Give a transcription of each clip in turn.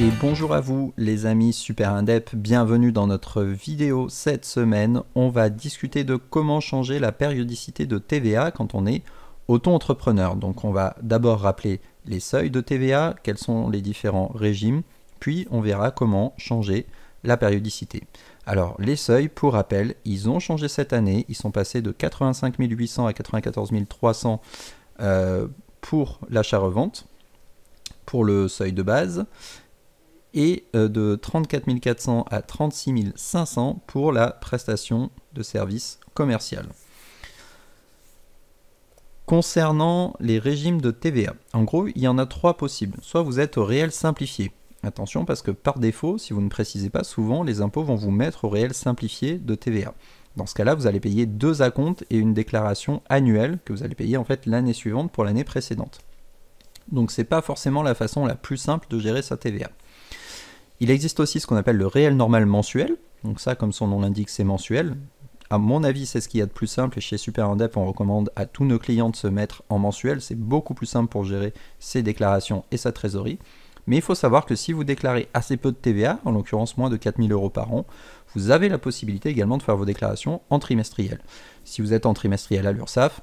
Et bonjour à vous les amis Super Indep, bienvenue dans notre vidéo. Cette semaine, on va discuter de comment changer la périodicité de TVA quand on est auto-entrepreneur. Donc on va d'abord rappeler les seuils de TVA, quels sont les différents régimes, puis on verra comment changer la périodicité. Alors les seuils, pour rappel, ils ont changé cette année, ils sont passés de 85 800 à 94 300 pour l'achat-revente, pour le seuil de base, et de 34 400 à 36 500 pour la prestation de service commercial. Concernant les régimes de TVA, en gros, il y en a trois possibles. Soit vous êtes au réel simplifié. Attention, parce que par défaut, si vous ne précisez pas, souvent les impôts vont vous mettre au réel simplifié de TVA. Dans ce cas-là, vous allez payer deux acomptes et une déclaration annuelle que vous allez payer en fait l'année suivante pour l'année précédente. Donc c'est pas forcément la façon la plus simple de gérer sa TVA. Il existe aussi ce qu'on appelle le réel normal mensuel. Donc ça, comme son nom l'indique, c'est mensuel. À mon avis, c'est ce qu'il y a de plus simple. Et chez Super Indep, on recommande à tous nos clients de se mettre en mensuel. C'est beaucoup plus simple pour gérer ses déclarations et sa trésorerie. Mais il faut savoir que si vous déclarez assez peu de TVA, en l'occurrence moins de 4 000 € par an, vous avez la possibilité également de faire vos déclarations en trimestriel. Si vous êtes en trimestriel à l'URSSAF,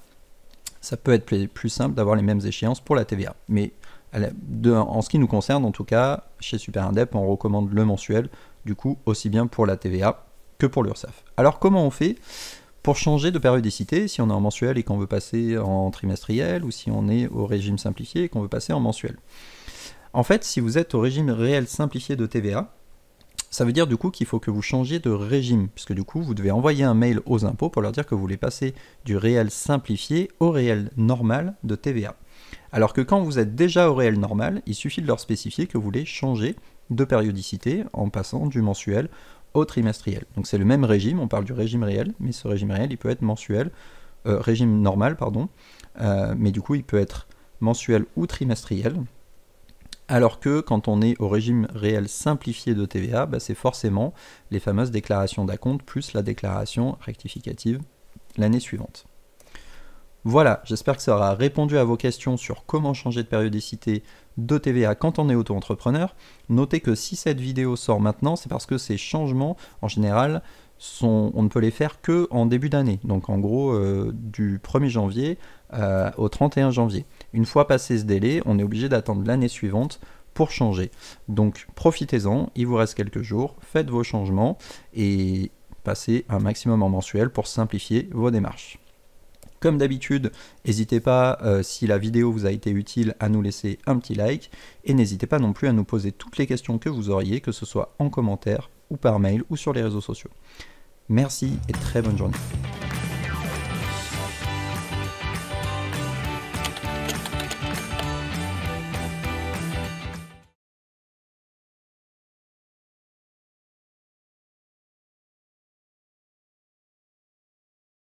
ça peut être plus simple d'avoir les mêmes échéances pour la TVA. Mais en ce qui nous concerne, en tout cas, chez Super Indep, on recommande le mensuel, du coup, aussi bien pour la TVA que pour l'URSSAF. Alors, comment on fait pour changer de périodicité, si on est en mensuel et qu'on veut passer en trimestriel, ou si on est au régime simplifié et qu'on veut passer en mensuel? En fait, si vous êtes au régime réel simplifié de TVA, ça veut dire du coup qu'il faut que vous changiez de régime, puisque du coup, vous devez envoyer un mail aux impôts pour leur dire que vous voulez passer du réel simplifié au réel normal de TVA. Alors que quand vous êtes déjà au réel normal, il suffit de leur spécifier que vous voulez changer de périodicité en passant du mensuel au trimestriel. Donc c'est le même régime, on parle du régime réel, mais ce régime réel, il peut être mensuel, régime normal, pardon, mais du coup il peut être mensuel ou trimestriel. Alors que quand on est au régime réel simplifié de TVA, c'est forcément les fameuses déclarations d'acompte plus la déclaration rectificative l'année suivante. Voilà, j'espère que ça aura répondu à vos questions sur comment changer de périodicité de TVA quand on est auto-entrepreneur. Notez que si cette vidéo sort maintenant, c'est parce que ces changements, en général, on ne peut les faire que en début d'année. Donc en gros, du 1er janvier au 31 janvier. Une fois passé ce délai, on est obligé d'attendre l'année suivante pour changer. Donc profitez-en, il vous reste quelques jours, faites vos changements et passez un maximum en mensuel pour simplifier vos démarches. Comme d'habitude, n'hésitez pas, si la vidéo vous a été utile, à nous laisser un petit like, et n'hésitez pas non plus à nous poser toutes les questions que vous auriez, que ce soit en commentaire, ou par mail, ou sur les réseaux sociaux. Merci et très bonne journée.